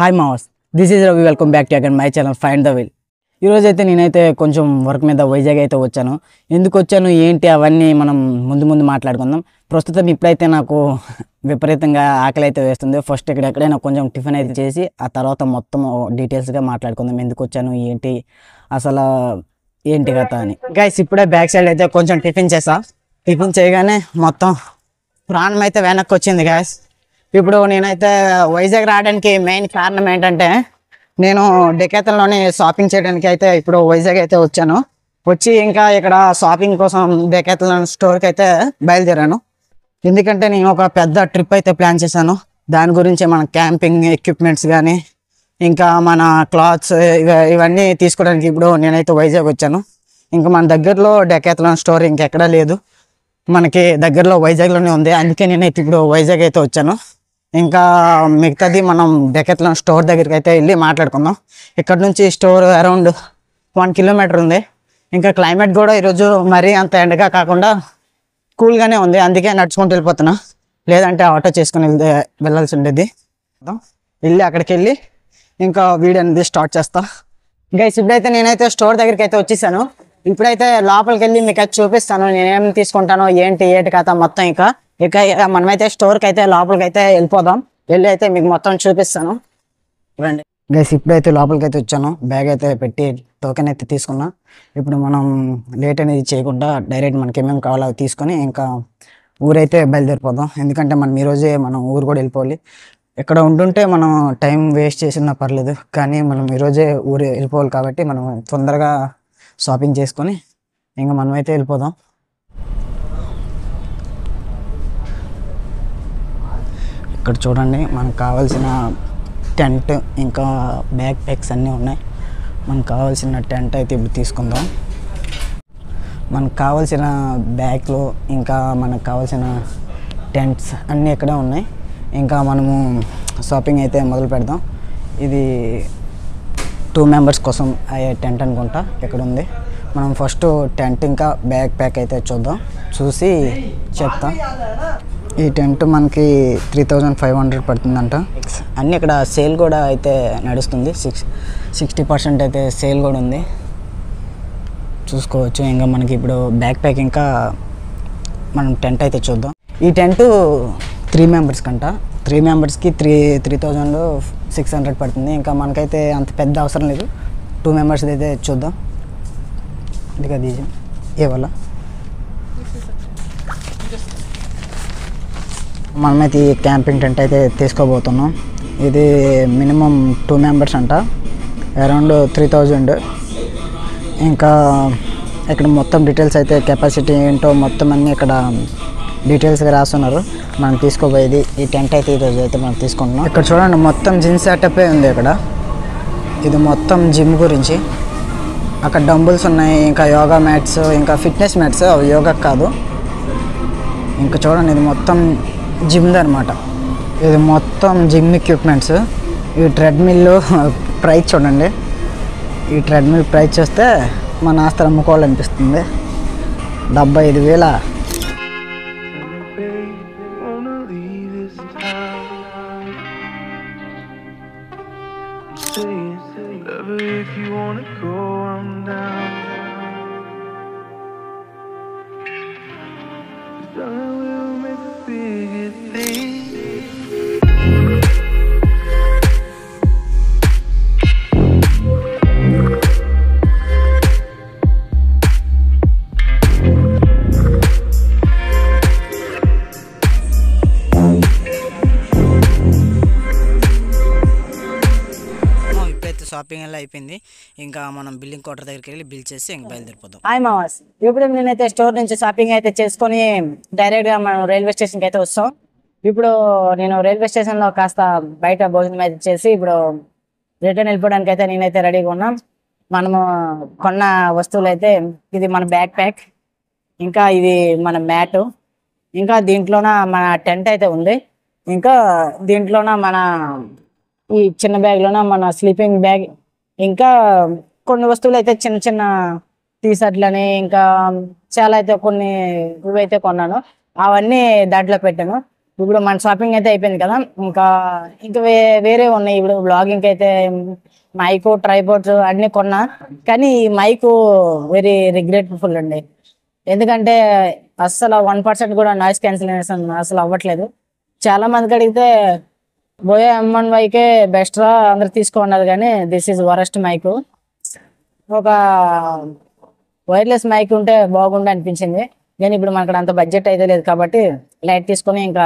Hi mass, this is Ravi. Welcome back to again my channel find the will. ఈరోజు అయితే నేనైతే కొంచెం work మీద వైజాగ్ అయితే వచ్చాను. ఎందుకు వచ్చాను ఏంటి అవన్నీ మనం ముందు మాట్లాడుకుందాం. ప్రస్తుతం ఇప్పుడైతే నాకు విపరీతంగా ఆకలి అయితే వేస్తుంది. ఫస్ట్ ఎక్కడైనా కొంచెం టిఫిన్ అయితే చేసి ఆ తర్వాత మొత్తం డీటెయిల్స్గా మాట్లాడుకుందాం. ఎందుకు వచ్చాను ఏంటి అసలు ఏంటి కథ అని. గైస్ ఇప్పుడే బ్యాక్ సైడ్ అయితే కొంచెం టిఫిన్ చేసా. టిఫిన్ చేయగానే మొత్తం ప్రాణం అయితే వెనక్కి వచ్చింది గైస్. ఇప్పుడు నేనైతే వైజాగ్ రావడానికి మెయిన్ కారణం ఏంటంటే నేను డెకాథలాన్లోనే షాపింగ్ చేయడానికి అయితే ఇప్పుడు వైజాగ్ అయితే వచ్చాను. వచ్చి ఇంకా ఇక్కడ షాపింగ్ కోసం డెకాథలాన్ స్టోర్కి అయితే బయలుదేరాను. ఎందుకంటే నేను ఒక పెద్ద ట్రిప్ అయితే ప్లాన్ చేశాను. దాని గురించి మన క్యాంపింగ్ ఎక్విప్మెంట్స్ కానీ ఇంకా మన క్లాత్స్ ఇవన్నీ తీసుకోవడానికి ఇప్పుడు నేనైతే వైజాగ్ వచ్చాను. ఇంకా మన దగ్గరలో డెకాథలాన్ స్టోర్ ఇంకెక్కడా లేదు, మనకి దగ్గరలో వైజాగ్లోనే ఉంది. అందుకే నేనైతే ఇప్పుడు వైజాగ్ అయితే వచ్చాను. ఇంకా మిగతాది మనం డెకాథలాన్ స్టోర్ దగ్గరికి అయితే వెళ్ళి మాట్లాడుకుందాం. ఇక్కడ నుంచి స్టోర్ అరౌండ్ 1 కిలోమీటర్ ఉంది. ఇంకా క్లైమేట్ కూడా ఈరోజు మరీ అంత ఎండగా కాకుండా కూల్గానే ఉంది. అందుకే నడుచుకుంటూ వెళ్ళిపోతున్నా, లేదంటే ఆటో చేసుకుని వెళ్ళాల్సి ఉండేది. వెళ్ళి అక్కడికి వెళ్ళి ఇంకా వీడియో అనేది స్టార్ట్ చేస్తా. గైస్ ఇప్పుడైతే నేనైతే స్టోర్ దగ్గరికి అయితే వచ్చేసాను. ఇప్పుడైతే లోపలికి వెళ్ళి మీకు అయితే చూపిస్తాను నేనేం తీసుకుంటానో ఏంటి కథ మొత్తం. ఇక మనమైతే స్టోర్కి అయితే లోపలికి అయితే వెళ్ళిపోదాం. వెళ్ళి అయితే మీకు మొత్తం చూపిస్తాను రండి. గైస్ ఇప్పుడైతే లోపలికి అయితే వచ్చాను. బ్యాగ్ అయితే పెట్టి టోకెన్ అయితే తీసుకున్నా. ఇప్పుడు మనం లేట్ అనేది చేయకుండా డైరెక్ట్ మనకి ఏమేమి కావాలో అవి తీసుకొని ఇంకా ఊరైతే బయలుదేరిపోదాం. ఎందుకంటే మనం ఈరోజే మనం ఊరు కూడా వెళ్ళిపోవాలి. ఇక్కడ ఉంటుంటే మనం టైం వేస్ట్ చేసినా పర్లేదు, కానీ మనం ఈరోజే ఊరు వెళ్ళిపోవాలి. కాబట్టి మనం తొందరగా షాపింగ్ చేసుకొని ఇంకా మనమైతే వెళ్ళిపోదాం. ఇక్కడ చూడండి, మనకు కావాల్సిన టెంట్ ఇంకా బ్యాక్ ప్యాక్స్ అన్నీ ఉన్నాయి. మనకు కావాల్సిన టెంట్ అయితే ఇప్పుడు తీసుకుందాం. మనకు కావాల్సిన బ్యాగ్లు ఇంకా మనకు కావాల్సిన టెంట్స్ అన్నీ ఇక్కడే ఉన్నాయి. ఇంకా మనము షాపింగ్ అయితే మొదలు పెడదాం. ఇది 2 మెంబర్స్ కోసం అయ్యే టెంట్ అనుకుంటా ఇక్కడ ఉంది. మనం ఫస్ట్ టెంట్ ఇంకా బ్యాక్ ప్యాక్ అయితే చూద్దాం, చూసి చెప్తాం. ఈ టెంట్ మనకి 3500 పడుతుందంట. అన్నీ ఇక్కడ సేల్ కూడా అయితే నడుస్తుంది. 60% అయితే సేల్ కూడా ఉంది, చూసుకోవచ్చు. ఇంకా మనకి ఇప్పుడు బ్యాక్ ప్యాక్ ఇంకా మనం టెంట్ అయితే చూద్దాం. ఈ టెంట్ 3 మెంబర్స్ కంట. 3 మెంబర్స్కి 3600 పడుతుంది. ఇంకా మనకైతే అంత పెద్ద అవసరం లేదు. 2 మెంబర్స్ అయితే చూద్దాం. ఇది కదా ఏ వల్ల మనమైతే ఈ క్యాంపింగ్ టెంట్ అయితే తీసుకోబోతున్నాం. ఇది మినిమం 2 మెంబర్స్ అంట, అరౌండ్ 3000. ఇంకా ఇక్కడ మొత్తం డీటెయిల్స్ అయితే కెపాసిటీ ఏంటో మొత్తం అన్నీ ఇక్కడ డీటెయిల్స్గా రాస్తున్నారు. మనం తీసుకోబోయేది ఈ టెంట్ అయితే ఈరోజు అయితే మనం తీసుకుంటున్నాం. ఇక్కడ చూడండి, మొత్తం జిమ్ సెటప్పే ఉంది ఇక్కడ. ఇది మొత్తం జిమ్ గురించి. అక్కడ డంబుల్స్ ఉన్నాయి, ఇంకా యోగా మ్యాట్స్, ఇంకా ఫిట్నెస్ మ్యాట్స్, అవి యోగా కాదు. ఇంకా చూడండి, ఇది మొత్తం జిమ్ది అనమాట. ఇది మొత్తం జిమ్ ఎక్విప్మెంట్స్. ఈ ట్రెడ్మిల్ ప్రైస్ చూడండి. ఈ ట్రెడ్మిల్ ప్రైస్ చూస్తే మన ఆస్తులు అమ్ముకోవాలనిపిస్తుంది. 75,000. షాపింగ్ అలా అయిపోయింది. ఇంకా మనం బిల్లింగ్ కౌంటర్ దగ్గరికి వెళ్ళి బిల్ చేసి ఇంకా బయలుదేరిపోతాం. హాయ్ మావాస్, ఇప్పుడు నేనైతే స్టోర్ నుంచి షాపింగ్ అయితే చేసుకొని డైరెక్ట్గా మనం రైల్వే స్టేషన్కి అయితే వస్తాం. ఇప్పుడు నేను రైల్వే స్టేషన్లో కాస్త బయట భోజనం అయితే చేసి ఇప్పుడు రిటర్న్ వెళ్ళిపోవడానికి అయితే నేనైతే రెడీగా ఉన్నాం. మనము కొన్న వస్తువులు అయితే ఇది మన బ్యాక్ ప్యాక్, ఇంకా ఇది మన మ్యాటు, ఇంకా దీంట్లోన మన టెంట్ అయితే ఉంది, ఇంకా దీంట్లోన మన ఈ చిన్న బ్యాగ్లోన మన స్లీపింగ్ బ్యాగ్, ఇంకా కొన్ని వస్తువులు అయితే చిన్న చిన్న టీషర్ట్లని ఇంకా చాలా అయితే కొన్ని ఇవైతే కొన్నాను. అవన్నీ దాంట్లో పెట్టాను. ఇప్పుడు మన షాపింగ్ అయితే అయిపోయింది కదా, ఇంకా ఇంకా వేరే ఉన్నాయి. ఇప్పుడు బ్లాగింగ్ అయితే మైకు ట్రైపోర్డ్స్ అన్ని కొన్నా, కానీ ఈ మైకు వెరీ రిగ్రెట్ఫుల్ అండి. ఎందుకంటే అస్సలు 1% కూడా నాయిస్ క్యాన్సిలేషన్ అసలు అవ్వట్లేదు. చాలా మందికి అడిగితే బోయే M1 బెస్ట్ రా అందరు తీసుకోన్నారు, కానీ దిస్ ఈజ్ వరస్ట్ మైకు. ఒక వైర్లెస్ మైక్ ఉంటే బాగుండు అనిపించింది, కానీ ఇప్పుడు మనకు అంత బడ్జెట్ అయితే లేదు కాబట్టి లైట్ తీసుకొని ఇంకా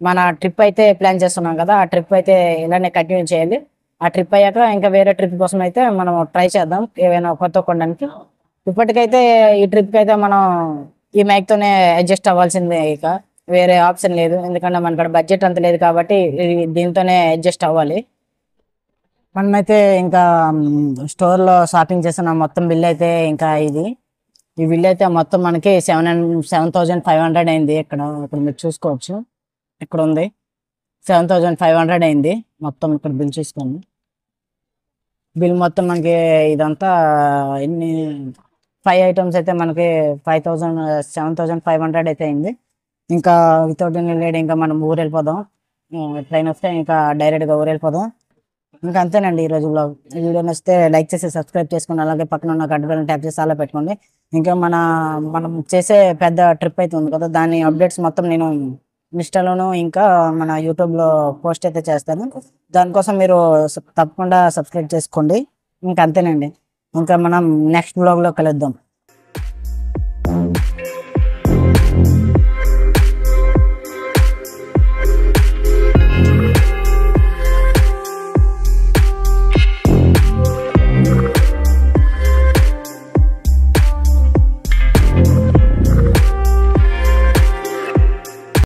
మన ట్రిప్ అయితే ప్లాన్ చేస్తున్నాం కదా, ఆ ట్రిప్ అయితే ఇలానే కంటిన్యూ చేయాలి. ఆ ట్రిప్ అయ్యాక ఇంకా వేరే ట్రిప్ కోసం అయితే మనం ట్రై చేద్దాం ఏవైనా కొత్త కొనడానికి. ఇప్పటికైతే ఈ ట్రిప్కి అయితే మనం ఈ మైక్తోనే అడ్జస్ట్ అవ్వాల్సిందే, ఇక వేరే ఆప్షన్ లేదు. ఎందుకంటే మనకు బడ్జెట్ అంత లేదు కాబట్టి దీంతోనే అడ్జస్ట్ అవ్వాలి. మనమైతే ఇంకా స్టోర్లో షాపింగ్ చేసిన మొత్తం బిల్ అయితే ఇంకా ఈ బిల్ అయితే మొత్తం మనకి 7,500 అయింది. ఇక్కడ మీరు చూసుకోవచ్చు, ఇక్కడ ఉంది 7,500 అయింది మొత్తం. ఇక్కడ బిల్ చూసుకోండి. బిల్ మొత్తం మనకి ఇదంతా ఎన్ని 5 ఐటమ్స్ అయితే మనకి 7,500 అయితే అయింది. ఇంకా వితౌట్ ఎనీ లేట్ ఇంకా మనం ఊరు వెళ్ళిపోదాం. ట్రైన్ వస్తే ఇంకా డైరెక్ట్గా ఊరు వెళ్ళిపోదాం. ఇంకా అంతేనండి ఈరోజు బ్లాగ్. ఈ వీడియో నచ్చితే లైక్ చేసి సబ్స్క్రైబ్ చేసుకోండి, అలాగే పక్కన ఉన్న గంట బెల్ని ట్యాప్ చేసి అలా పెట్టుకోండి. ఇంకా మనం చేసే పెద్ద ట్రిప్ అయితే ఉంది కదా, దాని అప్డేట్స్ మొత్తం నేను ఇన్స్టాలోను ఇంకా మన యూట్యూబ్లో పోస్ట్ అయితే చేస్తాను. దానికోసం మీరు తప్పకుండా సబ్స్క్రైబ్ చేసుకోండి. ఇంకా అంతేనండి, ఇంకా మనం నెక్స్ట్ బ్లాగ్లో కలుద్దాం.